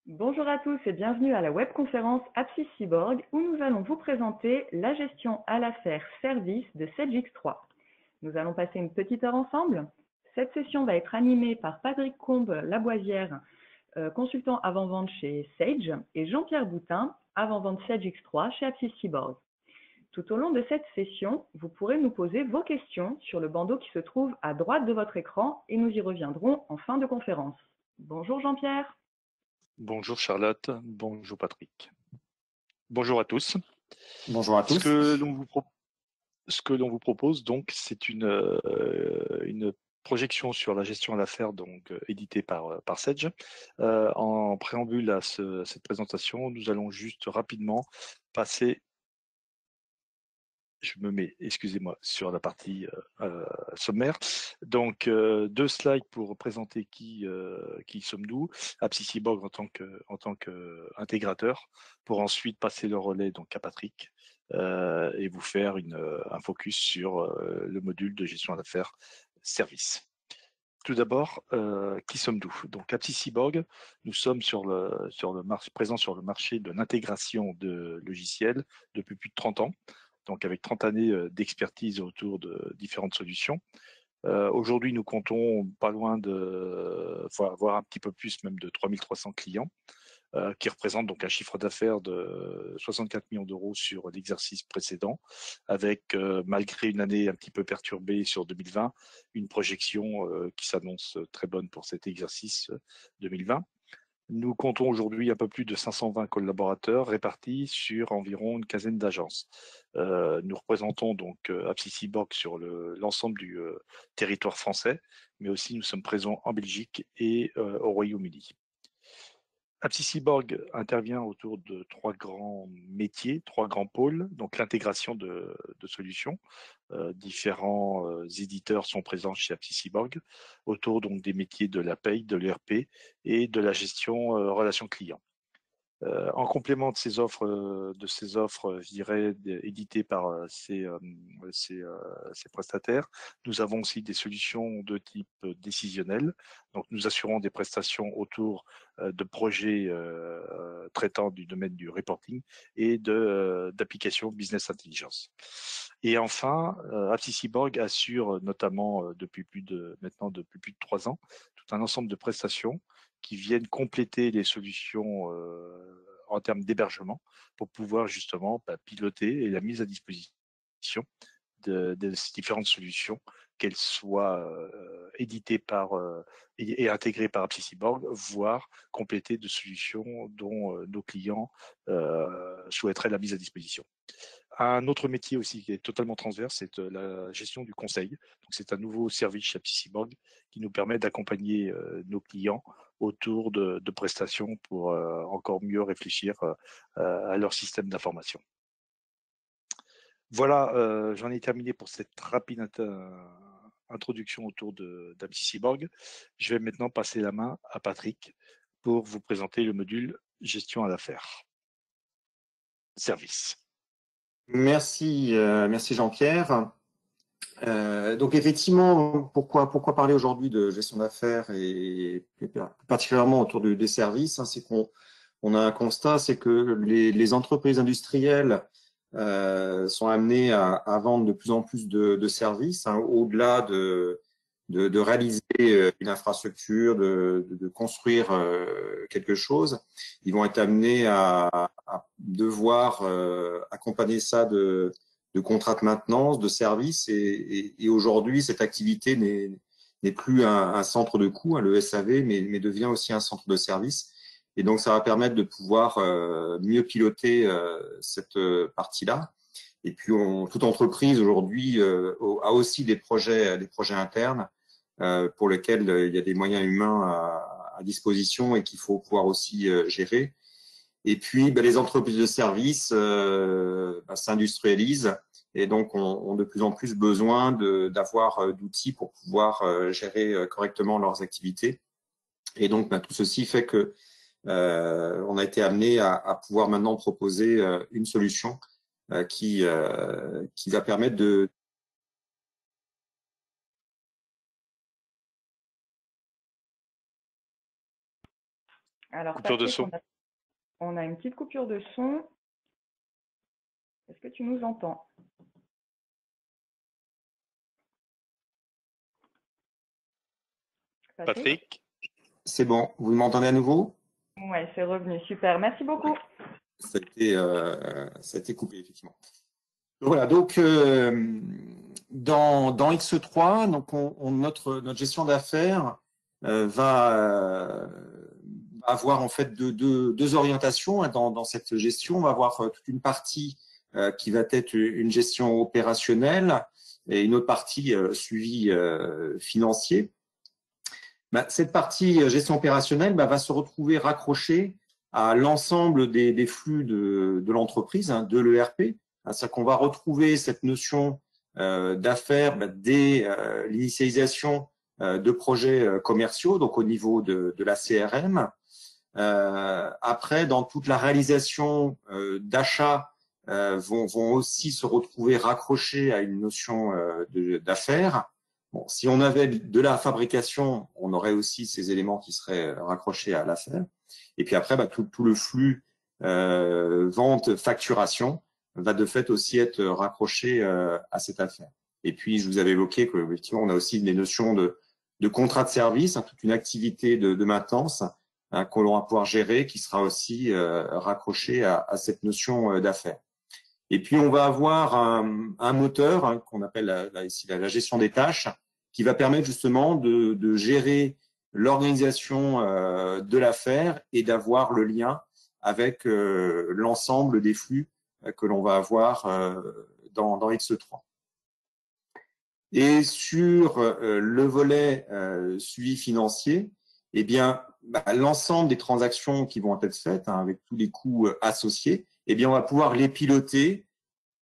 Bonjour à tous et bienvenue à la webconférence Apsis Cyborg où nous allons vous présenter la gestion à l'affaire service de Sedgix3. Nous allons passer une petite heure ensemble. Cette session va être animée par Patrick Combe-Laboisière, consultant avant-vente chez Sage, et Jean-Pierre Boutin, avant-vente Sedgix3 chez Apsis Cyborg. Tout au long de cette session, vous pourrez nous poser vos questions sur le bandeau qui se trouve à droite de votre écran et nous y reviendrons en fin de conférence. Bonjour Jean-Pierre. Bonjour Charlotte, bonjour Patrick. Bonjour à tous. Bonjour à tous. Ce que l'on vous propose donc, c'est une projection sur la gestion à l'affaire, donc éditée par Sage. En préambule à cette présentation, nous allons juste rapidement passer. Je me mets, excusez-moi, sur la partie sommaire. Donc, 2 slides pour présenter qui sommes-nous, Apsis Cyborg en tant qu'intégrateur, pour ensuite passer le relais donc à Patrick et vous faire un focus sur le module de gestion d'affaires service. Tout d'abord, qui sommes-nous? Donc, Apsis Cyborg, nous sommes présents sur le marché de l'intégration de logiciels depuis plus de 30 ans. Donc avec 30 années d'expertise autour de différentes solutions. Aujourd'hui, nous comptons pas loin voire un petit peu plus même de 3300 clients, qui représentent donc un chiffre d'affaires de 64 millions d'euros sur l'exercice précédent, avec, malgré une année un petit peu perturbée sur 2020, une projection qui s'annonce très bonne pour cet exercice 2020. Nous comptons aujourd'hui un peu plus de 520 collaborateurs répartis sur environ une quinzaine d'agences. Nous représentons donc Apsis Cyborg sur l'ensemble du territoire français, mais aussi nous sommes présents en Belgique et au Royaume-Uni. Apsis Cyborg intervient autour de 3 grands métiers, 3 grands pôles, donc l'intégration de solutions. Différents éditeurs sont présents chez Apsis Cyborg, autour donc des métiers de la paye, de l'ERP et de la gestion relation client. En complément de ces offres, je dirais, éditées par ces prestataires, nous avons aussi des solutions de type décisionnel. Donc, nous assurons des prestations autour de projets traitant du domaine du reporting et d'applications business intelligence. Et enfin, Apsis Cyborg assure notamment depuis plus de 3 ans tout un ensemble de prestations qui viennent compléter les solutions en termes d'hébergement pour pouvoir justement piloter et la mise à disposition de ces différentes solutions, qu'elles soient éditées et intégrées par Apsis Cyborg, voire complétées de solutions dont nos clients souhaiteraient la mise à disposition. Un autre métier aussi qui est totalement transverse, c'est la gestion du conseil. Donc, c'est un nouveau service chez Apsis Cyborg qui nous permet d'accompagner nos clients autour de prestations pour encore mieux réfléchir à leur système d'information. Voilà, j'en ai terminé pour cette rapide introduction autour d'Apsis Cyborg. Je vais maintenant passer la main à Patrick pour vous présenter le module gestion à l'affaire. Service. Merci Jean-Pierre. Donc effectivement, pourquoi parler aujourd'hui de gestion d'affaires et particulièrement autour des services, hein, c'est qu'on a un constat, c'est que les entreprises industrielles sont amenées à vendre de plus en plus de services, hein, au-delà de réaliser une infrastructure, de construire quelque chose. Ils vont être amenés à devoir accompagner ça de contrats de maintenance, de services. Et aujourd'hui, cette activité n'est plus un centre de coût, hein, le SAV, mais devient aussi un centre de service. Et donc, ça va permettre de pouvoir mieux piloter cette partie-là. Et puis, toute entreprise aujourd'hui a aussi des projets internes pour lesquels il y a des moyens humains à disposition et qu'il faut pouvoir aussi gérer. Et puis, les entreprises de services s'industrialisent et donc ont de plus en plus besoin d'avoir d'outils pour pouvoir gérer correctement leurs activités. Et donc, tout ceci fait que on a été amené à pouvoir maintenant proposer une solution qui va permettre de Alors, Coupure de Patrick, son. on a une petite coupure de son. Est-ce que tu nous entends? Patrick? C'est bon, vous m'entendez à nouveau? Oui, c'est revenu. Super, merci beaucoup. Ça a été coupé, effectivement. Voilà, donc dans X3, donc notre gestion d'affaires va avoir en fait deux orientations dans cette gestion. On va avoir toute une partie qui va être une gestion opérationnelle et une autre partie suivi financier. Cette partie gestion opérationnelle va se retrouver raccrochée à l'ensemble des flux de l'entreprise, de l'ERP. C'est-à-dire qu'on va retrouver cette notion d'affaires dès l'initialisation de projets commerciaux, donc au niveau de la CRM. Après, dans toute la réalisation d'achats, vont aussi se retrouver raccrochés à une notion d'affaires. Bon, si on avait de la fabrication, on aurait aussi ces éléments qui seraient raccrochés à l'affaire. Et puis après, tout le flux vente, facturation va de fait aussi être raccroché à cette affaire. Et puis, je vous avais évoqué qu'effectivement, on a aussi des notions de contrat de service, toute une activité de maintenance qu'on va pouvoir gérer, qui sera aussi raccrochée à cette notion d'affaires. Et puis, on va avoir un moteur qu'on appelle ici la gestion des tâches, qui va permettre justement de gérer l'organisation de l'affaire et d'avoir le lien avec l'ensemble des flux que l'on va avoir dans X3. Et sur le volet suivi financier, eh bien, l'ensemble des transactions qui vont être faites avec tous les coûts associés, eh bien, on va pouvoir les piloter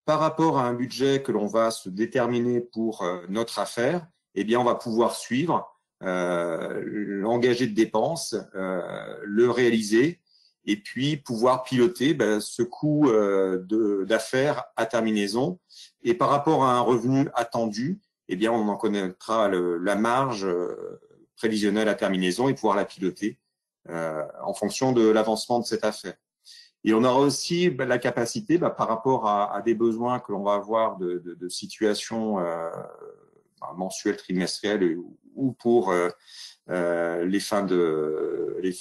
par rapport à un budget que l'on va se déterminer pour notre affaire. Eh bien, on va pouvoir suivre l'engagé de dépenses, le réaliser et puis pouvoir piloter ce coût d'affaires à terminaison. Et par rapport à un revenu attendu, eh bien, on en connaîtra la marge prévisionnelle à terminaison et pouvoir la piloter en fonction de l'avancement de cette affaire. Et on aura aussi la capacité, par rapport à des besoins que l'on va avoir de situations mensuelles, trimestrielles ou pour les fins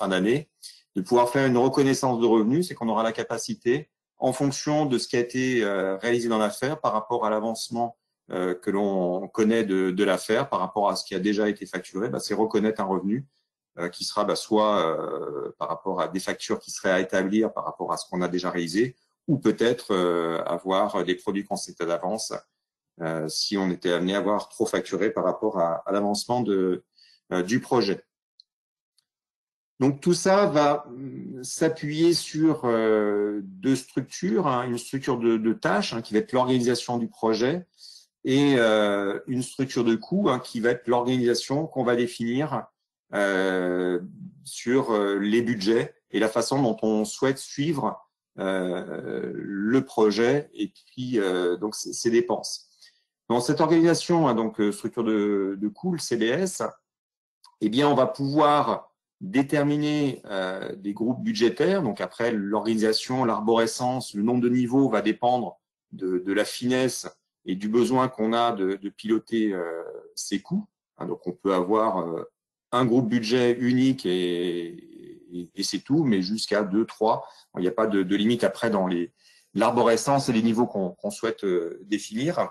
d'année, de pouvoir faire une reconnaissance de revenus. C'est qu'on aura la capacité, en fonction de ce qui a été réalisé dans l'affaire, par rapport à l'avancement que l'on connaît de l'affaire, par rapport à ce qui a déjà été facturé, c'est reconnaître un revenu qui sera soit par rapport à des factures qui seraient à établir par rapport à ce qu'on a déjà réalisé, ou peut-être avoir des produits qu'on sait à l'avance si on était amené à avoir trop facturé par rapport à l'avancement du projet. Donc tout ça va s'appuyer sur deux structures, une structure de tâches qui va être l'organisation du projet et une structure de coûts qui va être l'organisation qu'on va définir sur les budgets et la façon dont on souhaite suivre le projet et puis donc ses dépenses. Dans cette organisation, donc structure de coûts, le CBS, eh bien on va pouvoir déterminer des groupes budgétaires. Donc après, l'organisation, l'arborescence, le nombre de niveaux va dépendre de la finesse et du besoin qu'on a de piloter ces coûts. Donc on peut avoir un groupe budget unique et c'est tout, mais jusqu'à 2, 3. Il n'y a pas de limite après dans l'arborescence et les niveaux qu'on souhaite définir.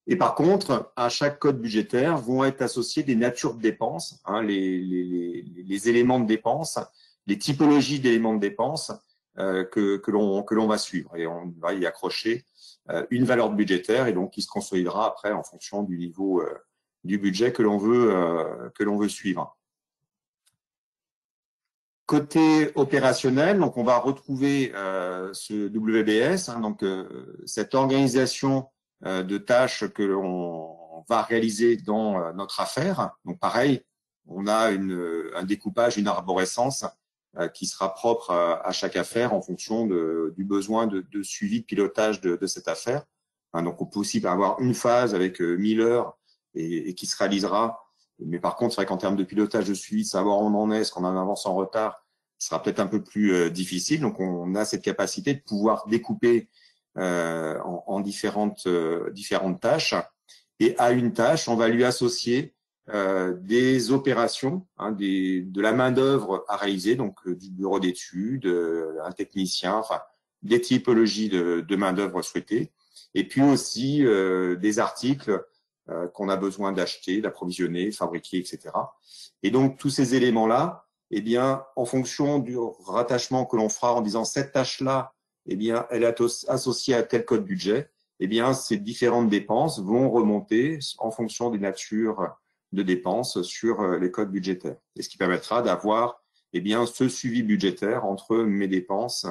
Et par contre, à chaque code budgétaire vont être associés des natures de dépenses, les éléments de dépenses, les typologies d'éléments de dépenses que l'on va suivre. Et on va y accrocher une valeur budgétaire et donc qui se consolidera après en fonction du niveau du budget que l'on veut suivre. Côté opérationnel, donc on va retrouver ce WBS, donc cette organisation de tâches que l'on va réaliser dans notre affaire. Donc pareil, on a un découpage, une arborescence qui sera propre à chaque affaire en fonction du besoin de suivi, de pilotage de cette affaire. Donc on peut aussi avoir une phase avec 1000 heures et qui se réalisera. Mais par contre, c'est vrai qu'en termes de pilotage de suivi, savoir où on en est, est-ce qu'on a un avance en retard, sera peut-être un peu plus difficile. Donc, on a cette capacité de pouvoir découper en différentes tâches. Et à une tâche, on va lui associer des opérations, de la main-d'œuvre à réaliser, donc du bureau d'études, un technicien, enfin des typologies de main-d'œuvre souhaitées, et puis aussi des articles qu'on a besoin d'acheter, d'approvisionner, fabriquer, etc. Et donc tous ces éléments-là, eh bien, en fonction du rattachement que l'on fera en disant cette tâche-là, eh bien, elle est associée à tel code budget, eh bien, ces différentes dépenses vont remonter en fonction des natures de dépenses sur les codes budgétaires. Et ce qui permettra d'avoir, eh bien, ce suivi budgétaire entre mes dépenses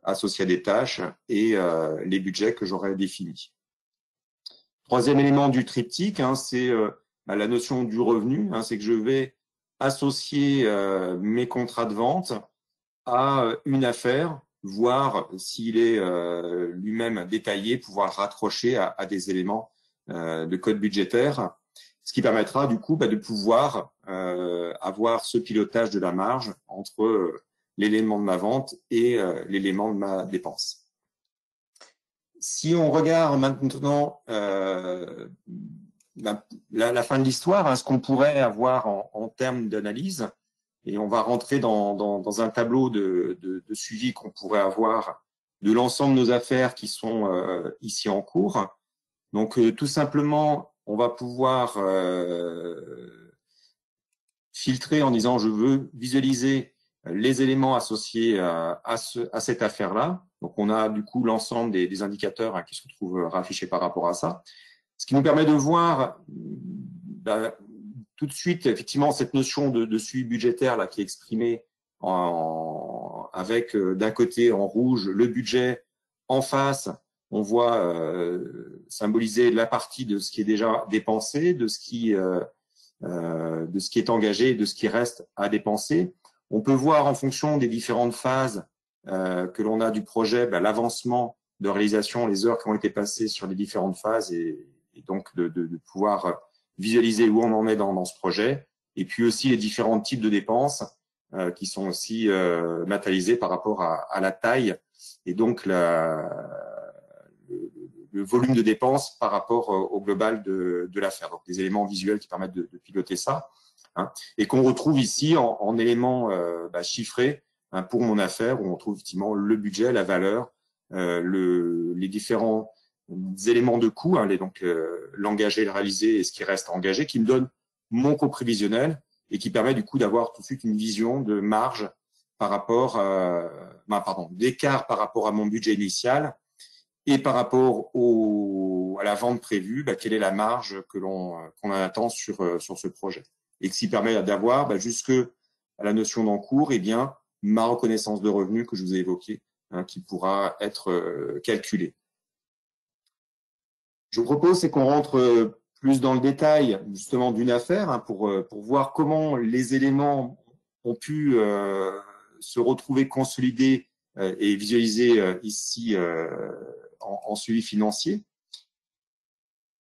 associées à des tâches et les budgets que j'aurai définis. Troisième élément du triptyque, c'est la notion du revenu. C'est que je vais associer mes contrats de vente à une affaire, voir s'il est lui-même détaillé, pouvoir raccrocher à des éléments de code budgétaire, ce qui permettra du coup de pouvoir avoir ce pilotage de la marge entre l'élément de ma vente et l'élément de ma dépense. Si on regarde maintenant la fin de l'histoire, ce qu'on pourrait avoir en termes d'analyse, et on va rentrer dans un tableau de suivi qu'on pourrait avoir de l'ensemble de nos affaires qui sont ici en cours. Donc, tout simplement, on va pouvoir filtrer en disant je veux visualiser les éléments associés à cette affaire-là. Donc, on a du coup l'ensemble des indicateurs qui se retrouvent affichés par rapport à ça. Ce qui nous permet de voir tout de suite, effectivement, cette notion de suivi budgétaire là, qui est exprimée avec d'un côté en rouge le budget, en face, on voit symboliser la partie de ce qui est déjà dépensé, de ce qui est engagé, de ce qui reste à dépenser. On peut voir en fonction des différentes phases que l'on a du projet, l'avancement de réalisation, les heures qui ont été passées sur les différentes phases et donc de pouvoir visualiser où on en est dans ce projet, et puis aussi les différents types de dépenses qui sont aussi matérialisés par rapport à la taille et donc le volume de dépenses par rapport au global de l'affaire. Donc des éléments visuels qui permettent de piloter ça, et qu'on retrouve ici en éléments chiffrés pour mon affaire, où on trouve effectivement le budget, la valeur, les différents éléments de coût, donc l'engagé, le réalisé et ce qui reste engagé, qui me donne mon coût prévisionnel et qui permet du coup d'avoir tout de suite une vision de marge par rapport, d'écart par rapport à mon budget initial et par rapport à la vente prévue, quelle est la marge qu'on attend sur ce projet. Et ce qui permet d'avoir jusque à la notion d'encours, ma reconnaissance de revenus que je vous ai évoquée, qui pourra être calculée. Je vous propose, c'est qu'on rentre plus dans le détail justement d'une affaire pour voir comment les éléments ont pu se retrouver consolidés et visualisés ici en suivi financier.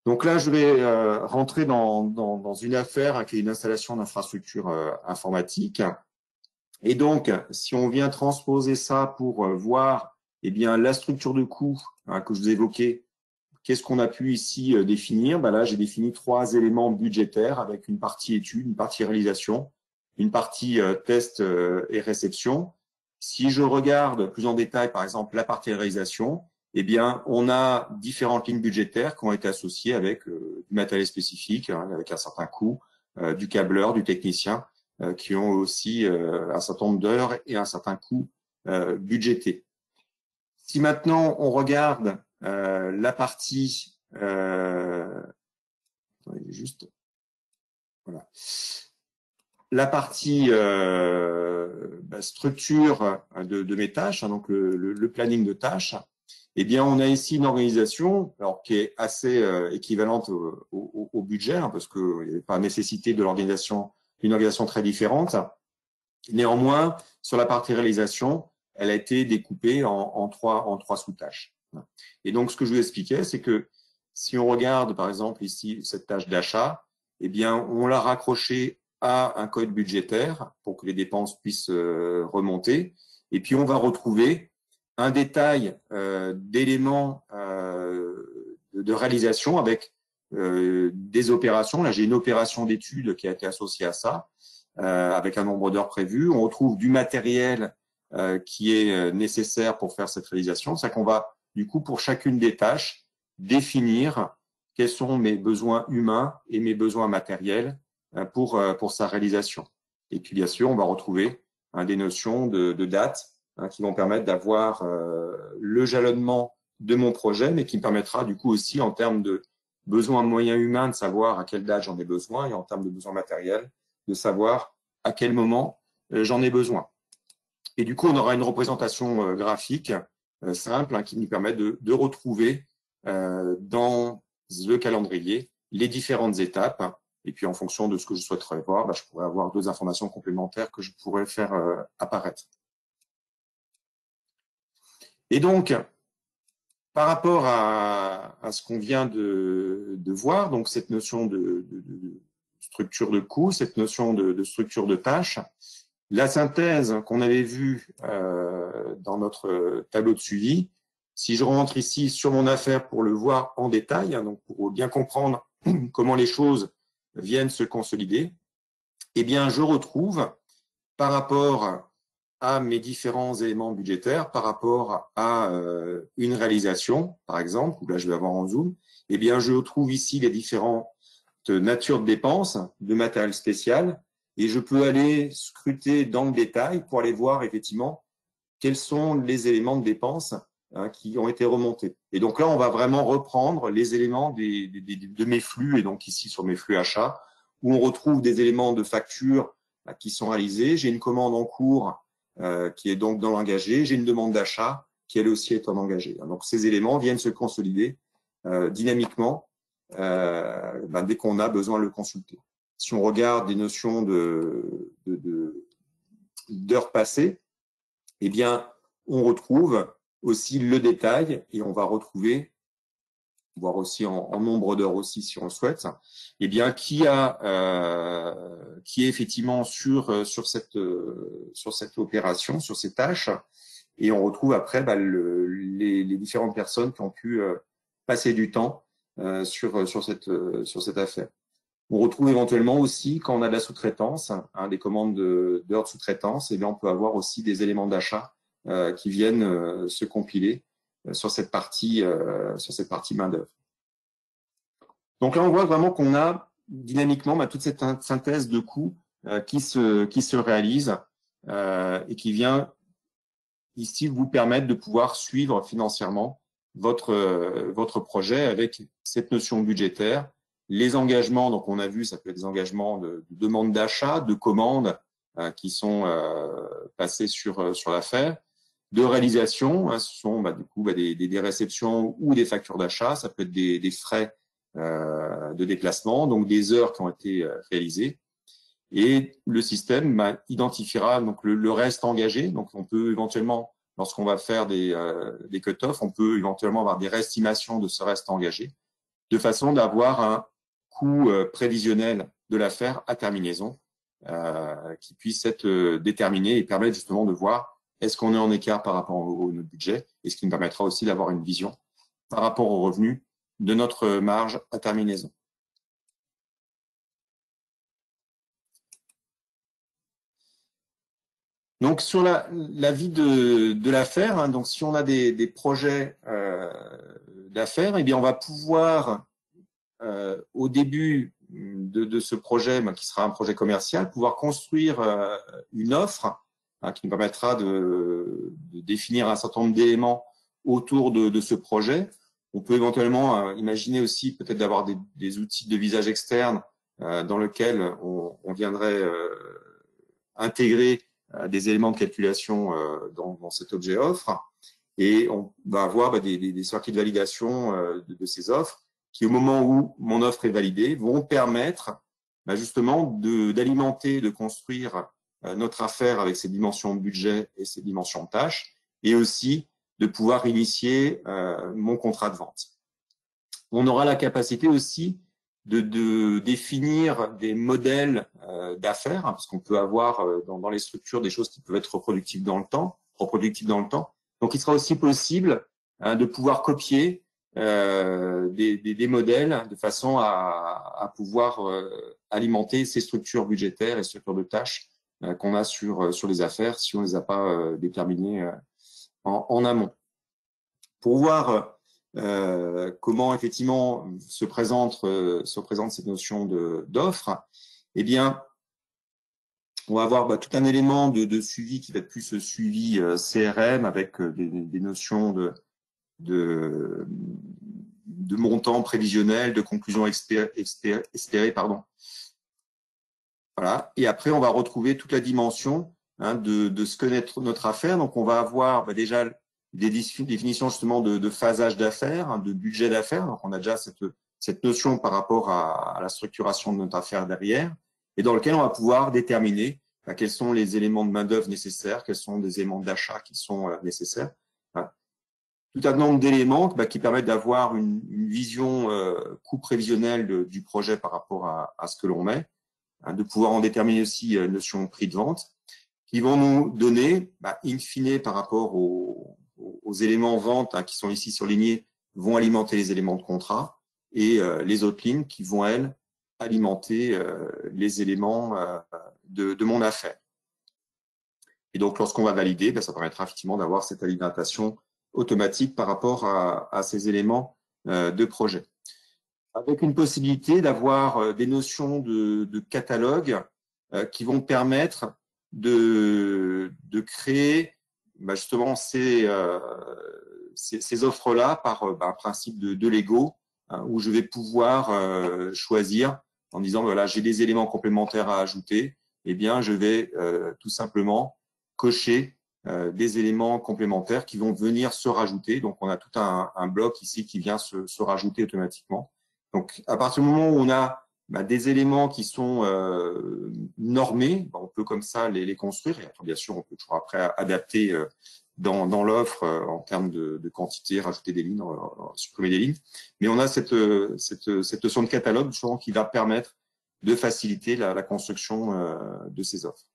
Donc là, je vais rentrer dans une affaire qui est une installation d'infrastructure informatique. Et donc, si on vient transposer ça pour voir la structure de coût que je vous ai évoquée, qu'est-ce qu'on a pu ici définir? Là, j'ai défini 3 éléments budgétaires avec une partie étude, une partie réalisation, une partie test et réception. Si je regarde plus en détail, par exemple, la partie réalisation, on a différentes lignes budgétaires qui ont été associées avec du matériel spécifique, avec un certain coût, du câbleur, du technicien, qui ont aussi un certain nombre d'heures et un certain coût budgété. Si maintenant on regarde la partie la partie structure de mes tâches, donc le planning de tâches, on a ici une organisation qui est assez équivalente au budget, parce qu'il n'y a pas nécessité de l'organisation, une organisation très différente. Néanmoins, sur la partie réalisation, elle a été découpée en trois sous-tâches. Et donc, ce que je vous expliquais, c'est que si on regarde, par exemple, ici, cette tâche d'achat, on l'a raccrochée à un code budgétaire pour que les dépenses puissent remonter. Et puis, on va retrouver un détail d'éléments de réalisation avec des opérations. Là, j'ai une opération d'étude qui a été associée à ça, avec un nombre d'heures prévues. On retrouve du matériel qui est nécessaire pour faire cette réalisation. C'est qu'on va, du coup, pour chacune des tâches, définir quels sont mes besoins humains et mes besoins matériels pour sa réalisation. Et puis, bien sûr, on va retrouver des notions de date qui vont permettre d'avoir le jalonnement de mon projet, mais qui me permettra du coup aussi en termes de besoins moyens humains de savoir à quelle date j'en ai besoin et en termes de besoins matériels de savoir à quel moment j'en ai besoin. Et du coup, on aura une représentation graphique simple qui nous permet de retrouver dans le calendrier les différentes étapes. Et puis, en fonction de ce que je souhaiterais voir, je pourrais avoir deux informations complémentaires que je pourrais faire apparaître. Et donc, par rapport à ce qu'on vient de voir, donc cette notion de structure de coût, cette notion de structure de tâches, la synthèse qu'on avait vue dans notre tableau de suivi, si je rentre ici sur mon affaire pour le voir en détail, donc pour bien comprendre comment les choses viennent se consolider, eh bien, je retrouve par rapport à mes différents éléments budgétaires, par rapport à une réalisation, par exemple, où là je vais avoir en zoom, eh bien, je retrouve ici les différentes natures de dépenses, de matériel spécial, et je peux aller scruter dans le détail pour aller voir effectivement quels sont les éléments de dépenses qui ont été remontés. Et donc là, on va vraiment reprendre les éléments de mes flux, et donc ici sur mes flux achats, où on retrouve des éléments de facture qui sont réalisés. J'ai une commande en cours qui est donc dans l'engagé. J'ai une demande d'achat qui, elle aussi, est en engagé. Donc, ces éléments viennent se consolider dynamiquement dès qu'on a besoin de le consulter. Si on regarde des notions d'heures passées, eh bien, on retrouve aussi le détail et on va retrouver, voire aussi en nombre d'heures aussi si on le souhaite, eh bien, qui est effectivement sur cette opération, sur ces tâches, et on retrouve après les différentes personnes qui ont pu passer du temps sur cette affaire. On retrouve éventuellement aussi, quand on a de la sous-traitance, des commandes d'heures de sous-traitance, eh bien, on peut avoir aussi des éléments d'achat qui viennent se compiler sur cette partie main-d'œuvre. Donc là, on voit vraiment qu'on a dynamiquement toute cette synthèse de coûts qui se réalise et qui vient ici vous permettre de pouvoir suivre financièrement votre projet avec cette notion budgétaire. Les engagements, donc on a vu, ça peut être des engagements de demande d'achat, de commandes qui sont passés sur l'affaire, de réalisation, ce sont du coup des réceptions ou des factures d'achat, ça peut être des frais de déplacement, donc des heures qui ont été réalisées. Et le système identifiera donc le reste engagé. Donc on peut éventuellement, lorsqu'on va faire des cut-offs, on peut éventuellement avoir des réestimations de ce reste engagé, de façon d'avoir un coût prévisionnel de l'affaire à terminaison qui puisse être déterminé et permettre justement de voir est-ce qu'on est en écart par rapport au notre budget, et ce qui nous permettra aussi d'avoir une vision par rapport aux revenus de notre marge à terminaison. Donc, sur la vie de l'affaire, donc si on a des projets d'affaires, eh bien, on va pouvoir, au début de ce projet, qui sera un projet commercial, pouvoir construire une offre qui nous permettra de définir un certain nombre d'éléments autour de ce projet. On peut éventuellement imaginer aussi peut-être d'avoir des outils de visage externe dans lesquels on viendrait intégrer des éléments de calculation dans cet objet offre, et on va avoir des circuits de validation de ces offres qui, au moment où mon offre est validée, vont permettre justement d'alimenter, de construire notre affaire avec ses dimensions de budget et ses dimensions de tâches, et aussi de pouvoir initier mon contrat de vente. On aura la capacité aussi de définir des modèles d'affaires, hein, parce qu'on peut avoir dans les structures des choses qui peuvent être reproductibles dans le temps. Donc, il sera aussi possible de pouvoir copier des modèles de façon à pouvoir alimenter ces structures budgétaires et structures de tâches qu'on a sur les affaires si on ne les a pas déterminées en amont. Pour voir comment effectivement se présente cette notion d'offre, eh bien, on va avoir tout un élément de suivi qui va être plus ce suivi CRM avec des notions de montant prévisionnel, de conclusion espérée, pardon. Voilà. Et après, on va retrouver toute la dimension de ce que notre affaire. Donc, on va avoir déjà des définitions justement de phasage d'affaires, de budget d'affaires. Donc, on a déjà cette notion par rapport à la structuration de notre affaire derrière, et dans lequel on va pouvoir déterminer quels sont les éléments de main-d'œuvre nécessaires, quels sont les éléments d'achat qui sont nécessaires. Tout un nombre d'éléments qui permettent d'avoir une vision coût prévisionnel du projet par rapport à ce que l'on met, de pouvoir en déterminer aussi une notion de prix de vente, qui vont nous donner, in fine, par rapport aux éléments vente qui sont ici surlignés, vont alimenter les éléments de contrat, et les autres lignes qui vont, elles, alimenter les éléments de mon affaire. Et donc, lorsqu'on va valider, ça permettra effectivement d'avoir cette alimentation automatique par rapport à ces éléments de projet. Avec une possibilité d'avoir des notions de catalogue qui vont permettre de créer justement ces offres-là par un principe de Lego, où je vais pouvoir choisir en disant, voilà, j'ai des éléments complémentaires à ajouter, eh bien, je vais tout simplement cocher des éléments complémentaires qui vont venir se rajouter. Donc, on a tout un bloc ici qui vient se rajouter automatiquement. Donc, à partir du moment où on a des éléments qui sont normés, on peut comme ça les construire. Et après, bien sûr, on peut toujours après adapter dans l'offre en termes de quantité, rajouter des lignes, supprimer des lignes. Mais on a cette notion de catalogue souvent qui va permettre de faciliter la construction de ces offres.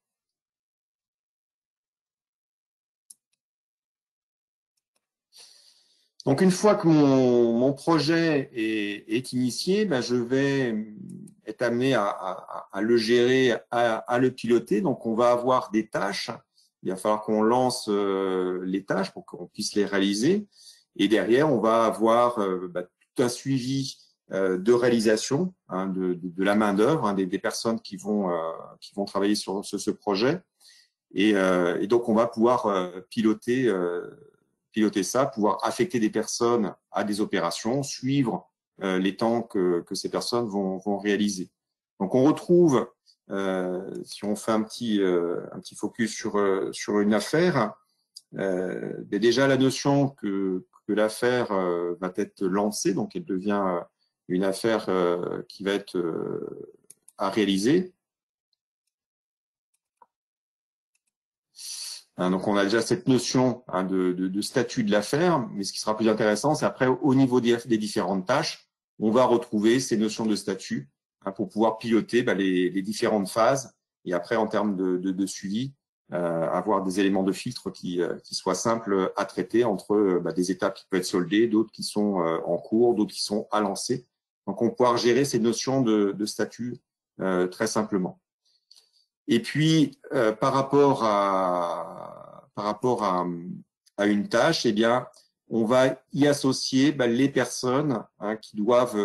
Donc, une fois que mon projet est initié, je vais être amené à le gérer, à le piloter. Donc, on va avoir des tâches. Il va falloir qu'on lance les tâches pour qu'on puisse les réaliser. Et derrière, on va avoir tout un suivi de réalisation de la main-d'œuvre, des personnes qui vont travailler sur ce projet. Et donc, on va pouvoir piloter ça, pouvoir affecter des personnes à des opérations, suivre les temps que ces personnes vont réaliser. Donc, on retrouve, si on fait un petit focus sur une affaire, déjà la notion que l'affaire va être lancée, donc elle devient une affaire qui va être à réaliser. Donc, on a déjà cette notion de statut de l'affaire, mais ce qui sera plus intéressant, c'est après, au niveau des différentes tâches, on va retrouver ces notions de statut pour pouvoir piloter les différentes phases et après, en termes de suivi, avoir des éléments de filtre qui soient simples à traiter entre des étapes qui peuvent être soldées, d'autres qui sont en cours, d'autres qui sont à lancer. Donc, on va pouvoir gérer ces notions de statut très simplement. Et puis, par rapport à une tâche, eh bien, on va y associer les personnes qui doivent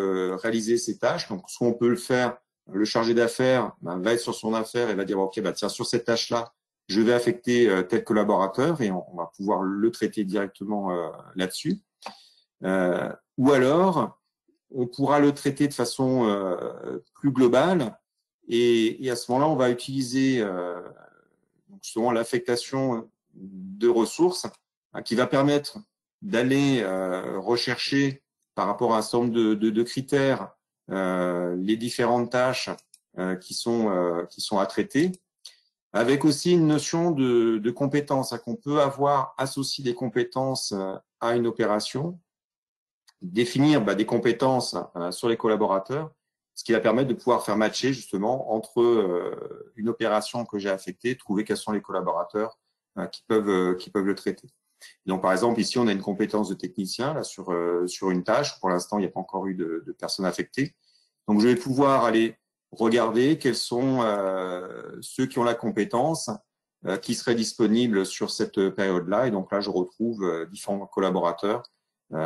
réaliser ces tâches. Donc, soit on peut le faire, le chargé d'affaires va être sur son affaire et va dire, OK, tiens, sur cette tâche-là, je vais affecter tel collaborateur et on va pouvoir le traiter directement là-dessus. Ou alors, on pourra le traiter de façon plus globale. Et à ce moment-là, on va utiliser justement l'affectation de ressources qui va permettre d'aller rechercher par rapport à un certain nombre de critères les différentes tâches qui sont à traiter, avec aussi une notion de compétences, qu'on peut avoir associé des compétences à une opération, définir des compétences sur les collaborateurs ce qui va permettre de pouvoir faire matcher justement entre une opération que j'ai affectée, trouver quels sont les collaborateurs qui peuvent le traiter. Donc, par exemple, ici, on a une compétence de technicien là, sur une tâche. Pour l'instant, il n'y a pas encore eu de personnes affectées. Donc, je vais pouvoir aller regarder quels sont ceux qui ont la compétence qui seraient disponibles sur cette période-là. Et donc là, je retrouve différents collaborateurs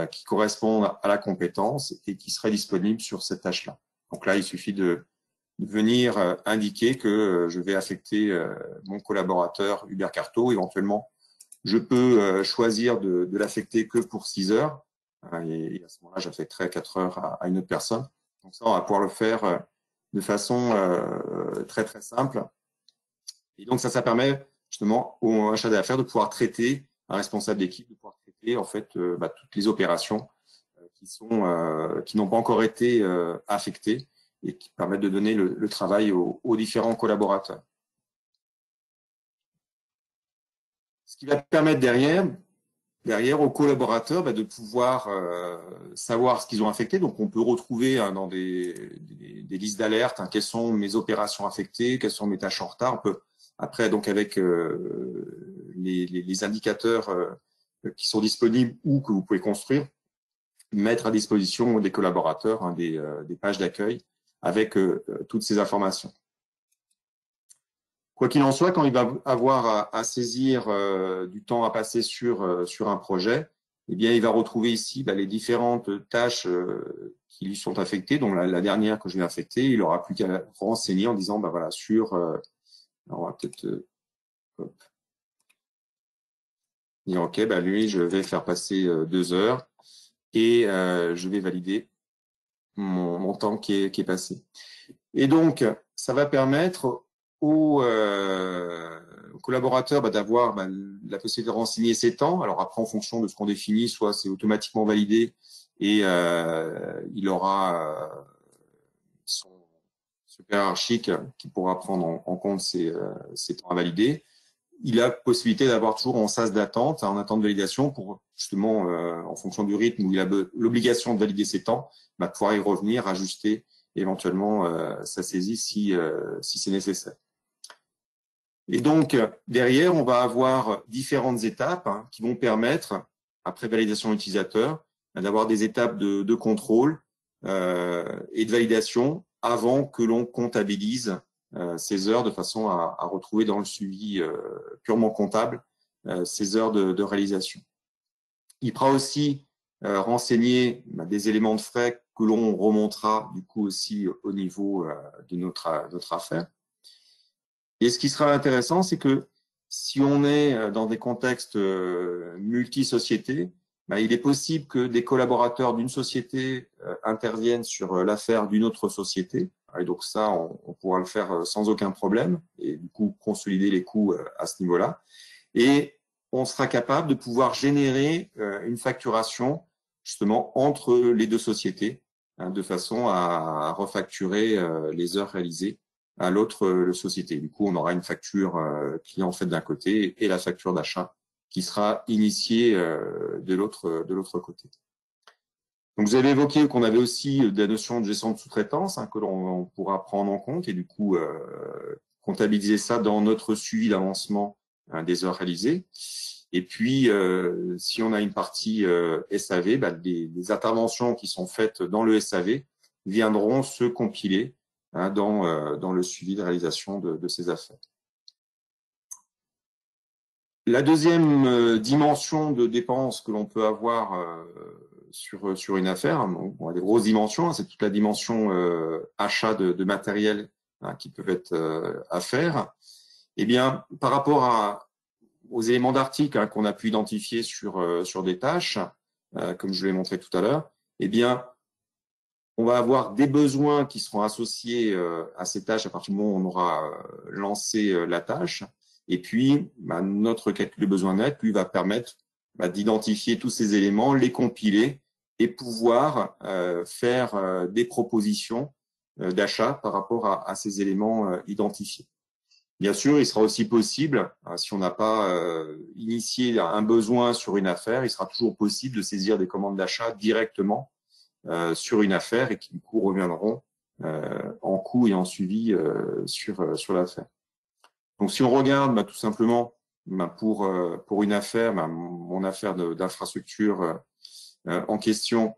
qui correspondent à la compétence et qui seraient disponibles sur cette tâche-là. Donc là, il suffit de venir indiquer que je vais affecter mon collaborateur Hubert Carto. Éventuellement, je peux choisir de l'affecter que pour 6 heures. Et à ce moment-là, j'affecterai 4 heures à une autre personne. Donc ça, on va pouvoir le faire de façon très, très simple. Et donc, ça permet justement au chargé d'affaires de pouvoir traiter, un responsable d'équipe, de pouvoir traiter en fait toutes les opérations qui n'ont pas encore été affectées et qui permettent de donner le travail aux différents collaborateurs. Ce qui va permettre derrière aux collaborateurs de pouvoir savoir ce qu'ils ont affecté. Donc, on peut retrouver dans des listes d'alerte quelles sont mes opérations affectées, quelles sont mes tâches en retard. On peut, après, donc avec les indicateurs qui sont disponibles ou que vous pouvez construire, mettre à disposition des collaborateurs des pages d'accueil avec toutes ces informations. Quoi qu'il en soit, quand il va avoir à saisir du temps à passer sur un projet, eh bien, il va retrouver ici les différentes tâches qui lui sont affectées. Donc, la dernière que je vais affecter, il n'aura plus qu'à renseigner en disant, voilà, sur… on va peut-être… dire, OK, lui, je vais faire passer 2 heures et je vais valider mon temps qui est passé. Et donc, ça va permettre aux collaborateurs d'avoir la possibilité de renseigner ses temps. Alors après, en fonction de ce qu'on définit, soit c'est automatiquement validé et il aura son super hiérarchique qui pourra prendre en compte ses temps à valider. Il a possibilité d'avoir toujours en sas d'attente, en attente de validation pour justement, en fonction du rythme où il a l'obligation de valider ses temps, pouvoir y revenir, ajuster éventuellement sa saisie si c'est nécessaire. Et donc, derrière, on va avoir différentes étapes qui vont permettre, après validation utilisateur, d'avoir des étapes de contrôle et de validation avant que l'on comptabilise ces heures de façon à retrouver dans le suivi purement comptable ces heures de réalisation. Il pourra aussi renseigner des éléments de frais que l'on remontera du coup aussi au niveau de notre affaire. Et ce qui sera intéressant, c'est que si on est dans des contextes multi-sociétés, il est possible que des collaborateurs d'une société interviennent sur l'affaire d'une autre société. Et donc ça, on pourra le faire sans aucun problème et du coup consolider les coûts à ce niveau-là. Et on sera capable de pouvoir générer une facturation justement entre les deux sociétés de façon à refacturer les heures réalisées à l'autre société. Du coup, on aura une facture client faite d'un côté et la facture d'achat qui sera initiée de l'autre côté. Donc, vous avez évoqué qu'on avait aussi des notions de gestion de sous-traitance que l'on pourra prendre en compte et du coup comptabiliser ça dans notre suivi d'avancement des heures réalisées. Et puis, si on a une partie SAV, les interventions qui sont faites dans le SAV viendront se compiler dans le suivi de réalisation de ces affaires. La deuxième dimension de dépenses que l'on peut avoir sur une affaire, on a des grosses dimensions, c'est toute la dimension achat de matériel qui peuvent être à faire. Eh bien, par rapport aux éléments d'article qu'on a pu identifier sur des tâches, comme je l'ai montré tout à l'heure, eh bien, on va avoir des besoins qui seront associés à ces tâches à partir du moment où on aura lancé la tâche. Et puis, notre calcul de besoin net, lui, va permettre d'identifier tous ces éléments, les compiler et pouvoir faire des propositions d'achat par rapport à ces éléments identifiés. Bien sûr, il sera aussi possible, si on n'a pas initié un besoin sur une affaire, il sera toujours possible de saisir des commandes d'achat directement sur une affaire et qui du coup reviendront en coût et en suivi sur l'affaire. Donc, si on regarde tout simplement pour une affaire, mon affaire d'infrastructure en question,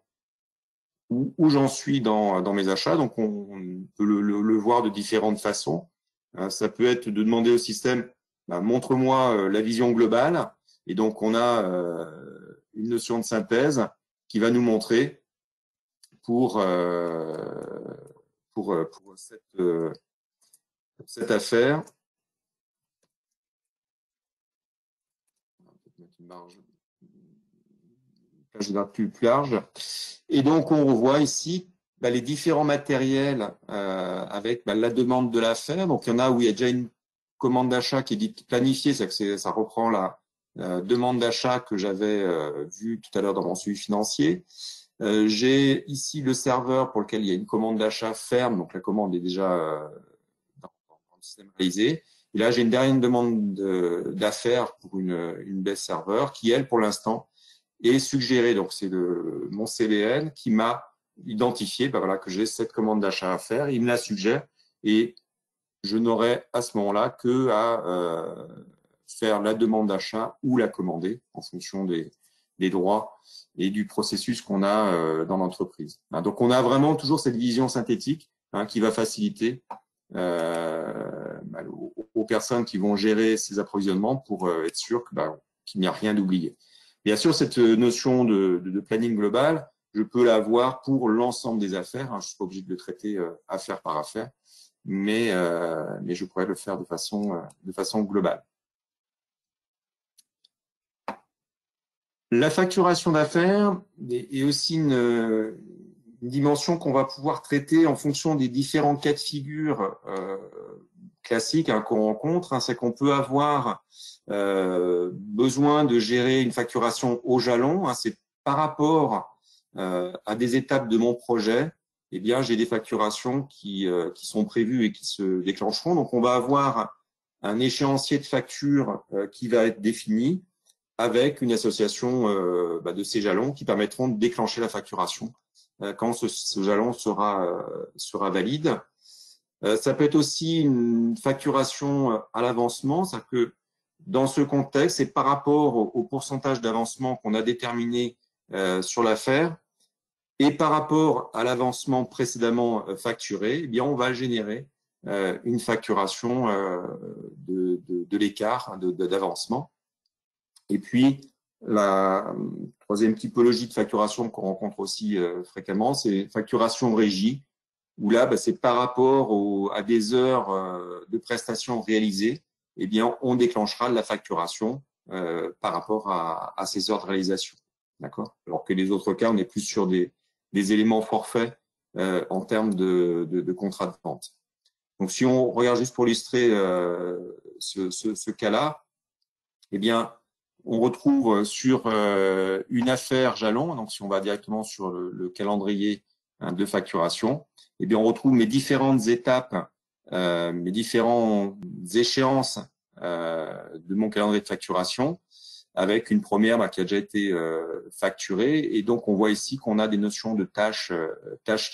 où j'en suis dans mes achats, donc on peut le voir de différentes façons. Ça peut être de demander au système, montre-moi la vision globale, et donc on a une notion de synthèse qui va nous montrer pour cette affaire. Une marge plus large. Et donc, on revoit ici les différents matériels avec la demande de l'affaire. Donc, il y en a où il y a déjà une commande d'achat qui est dite planifiée, c'est-à-dire que ça reprend la demande d'achat que j'avais vue tout à l'heure dans mon suivi financier. J'ai ici le serveur pour lequel il y a une commande d'achat ferme, donc la commande est déjà dans le système réalisé. Et là, j'ai une dernière demande d'affaires pour une baisse serveur qui, elle, pour l'instant, est suggérée. Donc, c'est mon CBN qui m'a identifié que j'ai cette commande d'achat à faire. Il me la suggère et je n'aurai à ce moment-là que à faire la demande d'achat ou la commander en fonction des droits et du processus qu'on a dans l'entreprise. Donc, on a vraiment toujours cette vision synthétique qui va faciliter aux personnes qui vont gérer ces approvisionnements pour être sûr qu'il n'y a rien d'oublié. Bien sûr, cette notion de planning global, je peux l'avoir pour l'ensemble des affaires. Je ne suis pas obligé de le traiter affaire par affaire, mais je pourrais le faire de façon globale. La facturation d'affaires est aussi une dimension qu'on va pouvoir traiter en fonction des différents cas de figure classiques qu'on rencontre. C'est qu'on peut avoir besoin de gérer une facturation au jalon. C'est par rapport à des étapes de mon projet. Eh bien, j'ai des facturations qui sont prévues et qui se déclencheront. Donc, on va avoir un échéancier de facture qui va être défini avec une association de ces jalons qui permettront de déclencher la facturation quand ce jalon sera valide. Ça peut être aussi une facturation à l'avancement, c'est-à-dire que dans ce contexte, c'est par rapport au pourcentage d'avancement qu'on a déterminé sur l'affaire et par rapport à l'avancement précédemment facturé, eh bien, on va générer une facturation de l'écart d'avancement. Et puis, la troisième typologie de facturation qu'on rencontre aussi fréquemment, c'est facturation régie, où là, c'est par rapport à des heures de prestations réalisées, eh bien, on déclenchera la facturation par rapport à ces heures de réalisation. D'accord ? Alors que les autres cas, on est plus sur des éléments forfaits en termes de contrat de vente. Donc, si on regarde juste pour illustrer ce cas-là, eh bien, on retrouve sur une affaire jalon, donc si on va directement sur le calendrier de facturation, eh bien, on retrouve mes différentes étapes, mes différentes échéances de mon calendrier de facturation, avec une première qui a déjà été facturée. Et donc, on voit ici qu'on a des notions de tâches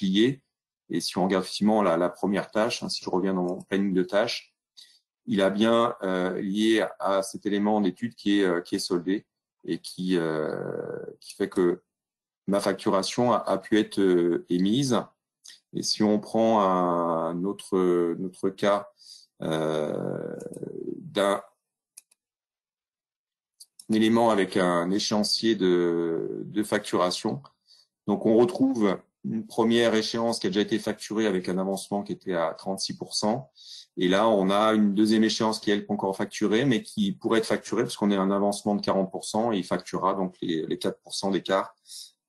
liées. Et si on regarde effectivement la première tâche, si je reviens dans mon planning de tâches, il a bien lié à cet élément d'étude qui est soldé et qui fait que ma facturation a pu être émise. Et si on prend un autre cas d'un élément avec un échéancier de facturation, donc on retrouve une première échéance qui a déjà été facturée avec un avancement qui était à 36%. Et là, on a une deuxième échéance qui est encore facturée, mais qui pourrait être facturée parce qu'on a un avancement de 40% et il facturera donc les 4% d'écart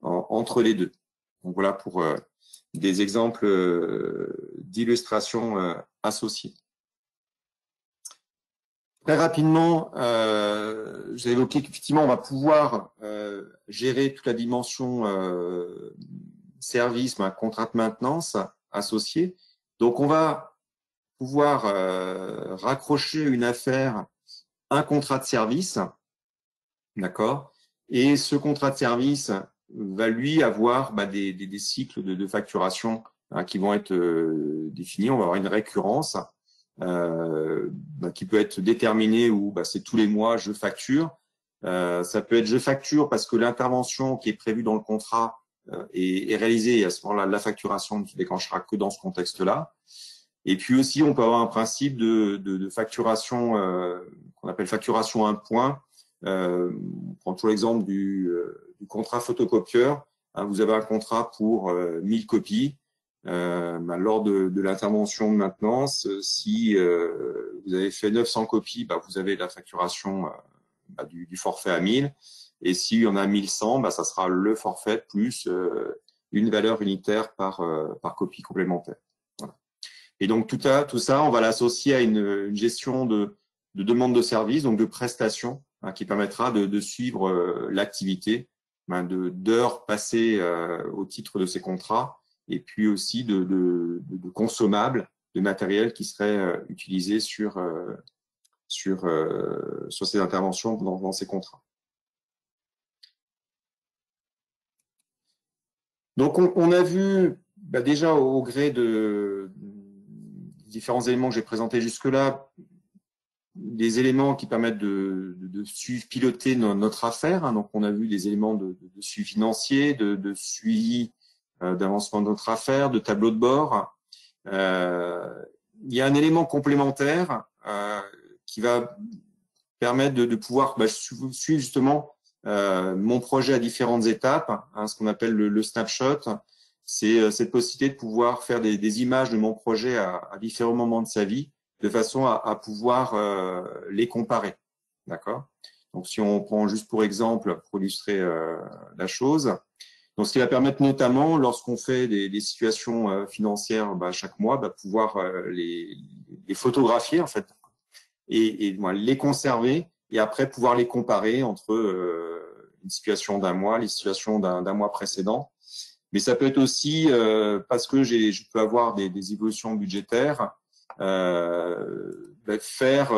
entre les deux. Donc voilà pour des exemples d'illustration associées. Très rapidement, j'ai évoqué qu'effectivement, on va pouvoir gérer toute la dimension service, contrat de maintenance associé. Donc, on va pouvoir raccrocher une affaire, un contrat de service, d'accord. Et ce contrat de service va lui avoir des cycles de facturation hein, qui vont être définis. On va avoir une récurrence qui peut être déterminée où c'est tous les mois je facture. Ça peut être je facture parce que l'intervention qui est prévue dans le contrat est réalisée et à ce moment-là, la facturation ne se déclenchera que dans ce contexte-là. Et puis aussi, on peut avoir un principe de facturation qu'on appelle facturation à un point. On prend toujours l'exemple du contrat photocopieur. Hein, vous avez un contrat pour 1000 copies. Lors de l'intervention de maintenance, si vous avez fait 900 copies, vous avez la facturation du forfait à 1000. Et s'il y en a 1100, ça sera le forfait plus une valeur unitaire par copie complémentaire. Voilà. Et donc tout ça, on va l'associer à une gestion de demande de service, donc de prestations, hein, qui permettra de suivre l'activité, d'heures passées au titre de ces contrats, et puis aussi de consommables, de matériel qui serait utilisé sur ces interventions dans ces contrats. Donc, on a vu déjà au gré des différents éléments que j'ai présentés jusque-là, des éléments qui permettent de suivre, piloter notre affaire. Hein. Donc, on a vu des éléments de suivi financier, de suivi d'avancement de notre affaire, de tableau de bord. Il y a un élément complémentaire qui va permettre de pouvoir suivre justement mon projet à différentes étapes, hein, ce qu'on appelle le snapshot. C'est cette possibilité de pouvoir faire des images de mon projet à différents moments de sa vie, de façon à pouvoir les comparer. D'accord ? Donc, si on prend juste pour exemple, pour illustrer la chose, donc ce qui va permettre notamment, lorsqu'on fait des situations financières chaque mois, pouvoir les photographier en fait, et les conserver, et après pouvoir les comparer entre une situation d'un mois, les situations d'un mois précédent. Mais ça peut être aussi parce que je peux avoir des évolutions budgétaires, faire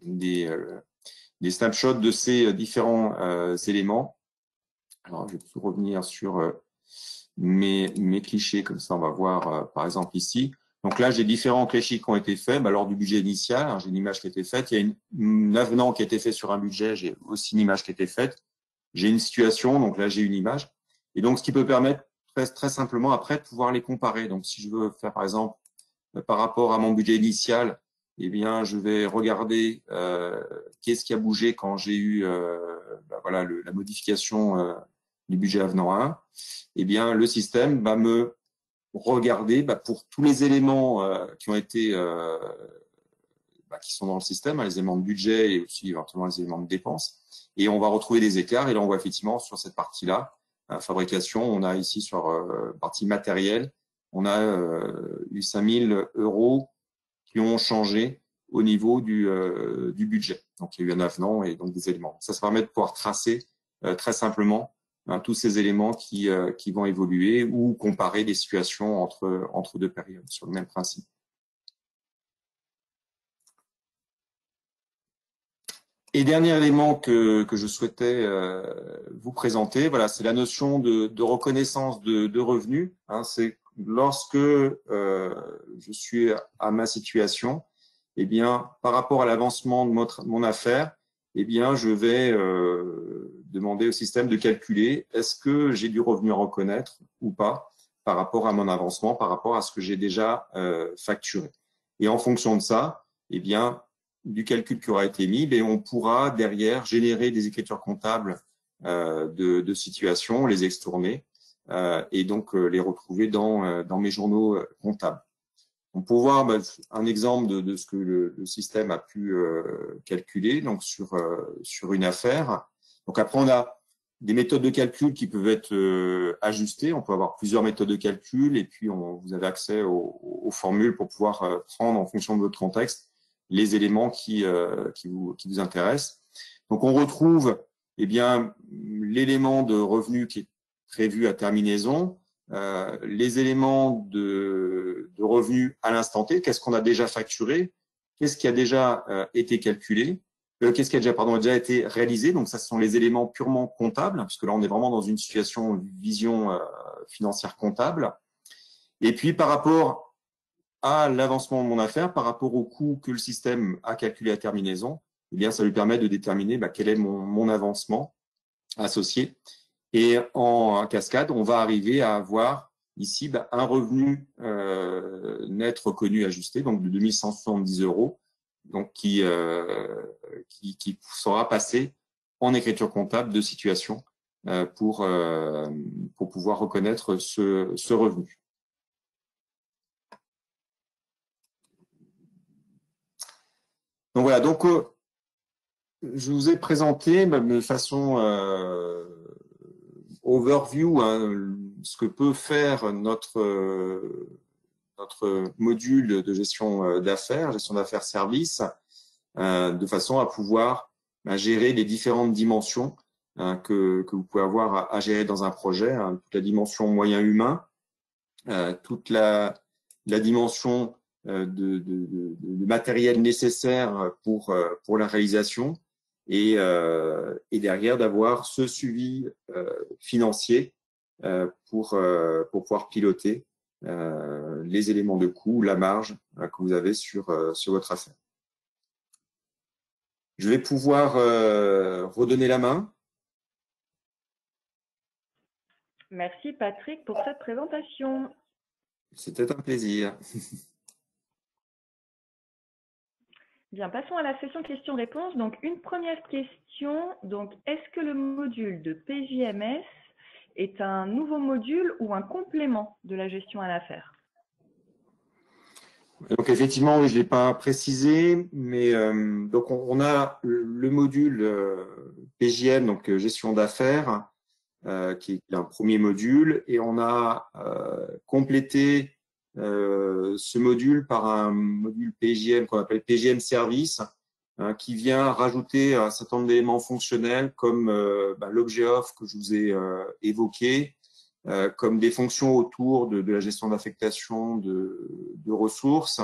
des snapshots de ces différents éléments. Alors, je vais revenir sur mes clichés, comme ça on va voir par exemple ici. Donc là, j'ai différents clichés qui ont été faits lors du budget initial. Hein, j'ai une image qui a été faite. Il y a un avenant qui a été fait sur un budget. J'ai aussi une image qui a été faite. J'ai une situation. Donc là, j'ai une image. Et donc, ce qui peut permettre très simplement après de pouvoir les comparer. Donc, si je veux faire par exemple par rapport à mon budget initial, eh bien, je vais regarder qu'est-ce qui a bougé quand j'ai eu la modification du budget avenant 1. Eh bien, le système va me regarder pour tous les éléments qui ont été qui sont dans le système, hein, les éléments de budget et aussi éventuellement les éléments de dépenses, et on va retrouver des écarts. Et là, on voit effectivement sur cette partie-là, fabrication, on a ici sur partie matérielle, on a eu 5 000 € qui ont changé au niveau du budget. Donc, il y a eu un avenant et donc des éléments. Ça permet de pouvoir tracer très simplement tous ces éléments qui vont évoluer ou comparer des situations entre deux périodes sur le même principe. Et dernier élément que je souhaitais vous présenter, voilà, c'est la notion de reconnaissance de revenus. Hein, c'est lorsque je suis à ma situation, eh bien, par rapport à l'avancement de mon affaire, eh bien, je vais demander au système de calculer est-ce que j'ai du revenu à reconnaître ou pas par rapport à mon avancement, par rapport à ce que j'ai déjà facturé. Et en fonction de ça, eh bien, du calcul qui aura été mis, on pourra derrière générer des écritures comptables de situations, les extourner et donc les retrouver dans mes journaux comptables. On peut voir un exemple de ce que le système a pu calculer donc sur une affaire. Donc après, on a des méthodes de calcul qui peuvent être ajustées. On peut avoir plusieurs méthodes de calcul et puis vous avez accès aux formules pour pouvoir prendre en fonction de votre contexte les éléments qui vous intéressent. Donc, on retrouve l'élément de revenu qui est prévu à terminaison, les éléments de revenus à l'instant T, qu'est-ce qu'on a déjà facturé, qu'est-ce qui a déjà été calculé, qu'est-ce qui a déjà été réalisé. Donc, ça, ce sont les éléments purement comptables, puisque là, on est vraiment dans une situation vision financière comptable. Et puis, par rapport à l'avancement de mon affaire, par rapport au coût que le système a calculé à terminaison, eh bien, ça lui permet de déterminer quel est mon avancement associé. Et en cascade, on va arriver à avoir ici un revenu net reconnu ajusté, donc de 2170 €, donc qui sera passé en écriture comptable de situation pour pouvoir reconnaître ce revenu. Donc voilà, donc je vous ai présenté de façon overview ce que peut faire notre module de gestion d'affaires service, de façon à pouvoir gérer les différentes dimensions que vous pouvez avoir à gérer dans un projet, toute la dimension moyen humain, toute la dimension de matériel nécessaire pour la réalisation, et derrière d'avoir ce suivi financier pour pouvoir piloter les éléments de coût, la marge que vous avez sur votre affaire. Je vais pouvoir redonner la main. Merci Patrick pour cette présentation. C'était un plaisir. Bien, passons à la session questions-réponses. Donc, une première question. Donc, est-ce que le module de PJMS est un nouveau module ou un complément de la gestion à l'affaire? Donc, effectivement, oui, je ne l'ai pas précisé, mais donc on a le module PJM, donc gestion d'affaires, qui est un premier module, et on a complété ce module par un module PJM qu'on appelle PJM Service, qui vient rajouter un certain nombre d'éléments fonctionnels comme l'objet offre que je vous ai évoqué, comme des fonctions autour de la gestion d'affectation de ressources,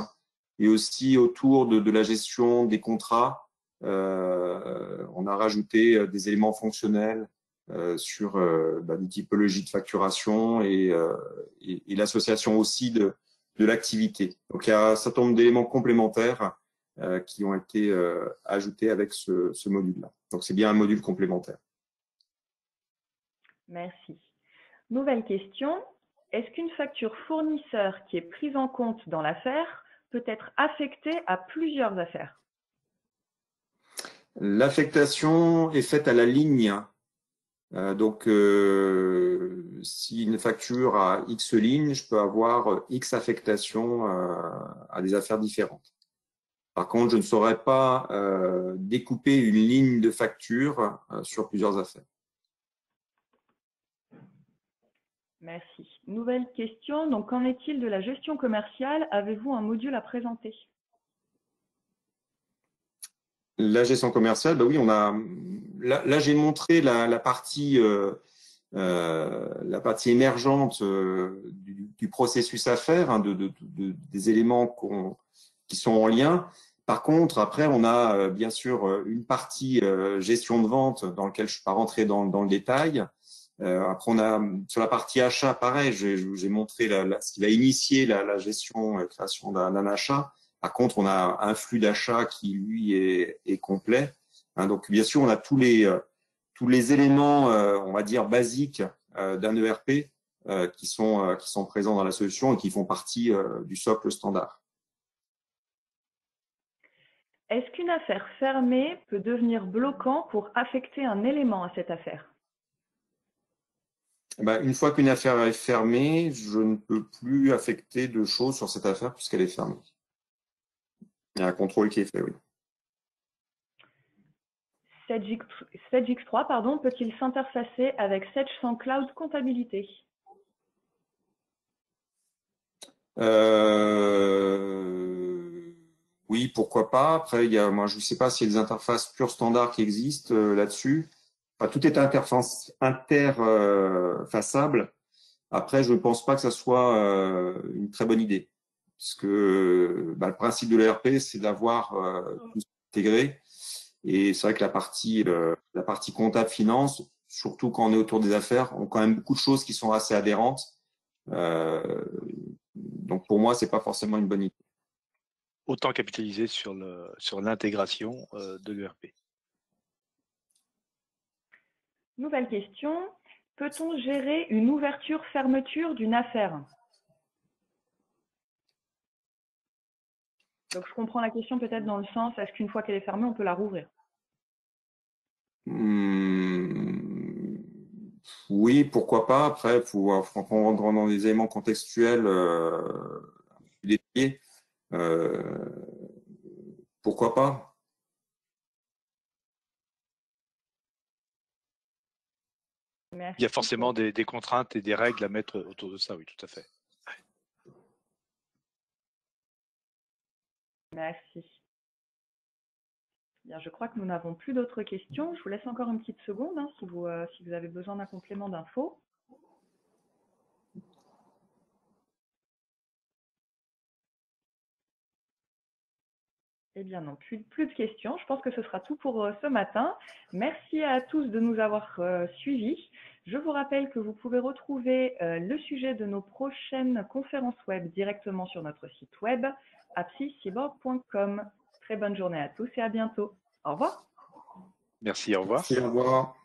et aussi autour de la gestion des contrats. On a rajouté des éléments fonctionnels sur des typologies de facturation et l'association aussi de l'activité. Donc, il y a un certain nombre d'éléments complémentaires qui ont été ajoutés avec ce module-là. Donc, c'est bien un module complémentaire. Merci. Nouvelle question. Est-ce qu'une facture fournisseur qui est prise en compte dans l'affaire peut être affectée à plusieurs affaires? L'affectation est faite à la ligne. Donc, si une facture a X lignes, je peux avoir X affectations à des affaires différentes. Par contre, je ne saurais pas découper une ligne de facture sur plusieurs affaires. Merci. Nouvelle question. Donc, qu'en est-il de la gestion commerciale? Avez-vous un module à présenter? La gestion commerciale, oui, on a. Là, j'ai montré la partie émergente du processus affaires, des éléments qui sont en lien. Par contre, après, on a bien sûr une partie gestion de vente dans laquelle je ne suis pas rentré dans le détail. Après, on a sur la partie achat, pareil, j'ai montré ce qui va initier la gestion, création d'un achat. Par contre, on a un flux d'achat qui, lui, est complet. Donc, bien sûr, on a tous les éléments, on va dire, basiques d'un ERP qui sont présents dans la solution et qui font partie du socle standard. Est-ce qu'une affaire fermée peut devenir bloquant pour affecter un élément à cette affaire? Une fois qu'une affaire est fermée, je ne peux plus affecter de choses sur cette affaire puisqu'elle est fermée. Il y a un contrôle qui est fait, oui. Sedgix3 peut-il s'interfacer avec Sedge sans Cloud Comptabilité? Oui, pourquoi pas. Après, moi, je ne sais pas s'il y a des interfaces pure standard qui existent là-dessus. Enfin, tout est interfaçable. Après, je ne pense pas que ça soit une très bonne idée. Parce que le principe de l'ERP, c'est d'avoir tout intégré. Et c'est vrai que la partie comptable finance, surtout quand on est autour des affaires, ont quand même beaucoup de choses qui sont assez adhérentes. Donc pour moi, c'est pas forcément une bonne idée. Autant capitaliser sur l'intégration de l'ERP. Nouvelle question. Peut-on gérer une ouverture-fermeture d'une affaire? Donc, je comprends la question peut-être dans le sens, est-ce qu'une fois qu'elle est fermée, on peut la rouvrir? Oui, pourquoi pas. Après, il faut rentrer dans des éléments contextuels plus détaillés. Pourquoi pas? Merci. Il y a forcément des contraintes et des règles à mettre autour de ça, oui, tout à fait. Merci. Bien, je crois que nous n'avons plus d'autres questions. Je vous laisse encore une petite seconde hein, si vous avez besoin d'un complément d'infos. Eh bien non, plus de questions. Je pense que ce sera tout pour ce matin. Merci à tous de nous avoir suivis. Je vous rappelle que vous pouvez retrouver le sujet de nos prochaines conférences web directement sur notre site web apsicyborg.com. Très bonne journée à tous et à bientôt. Au revoir. Merci, au revoir. Merci, au revoir.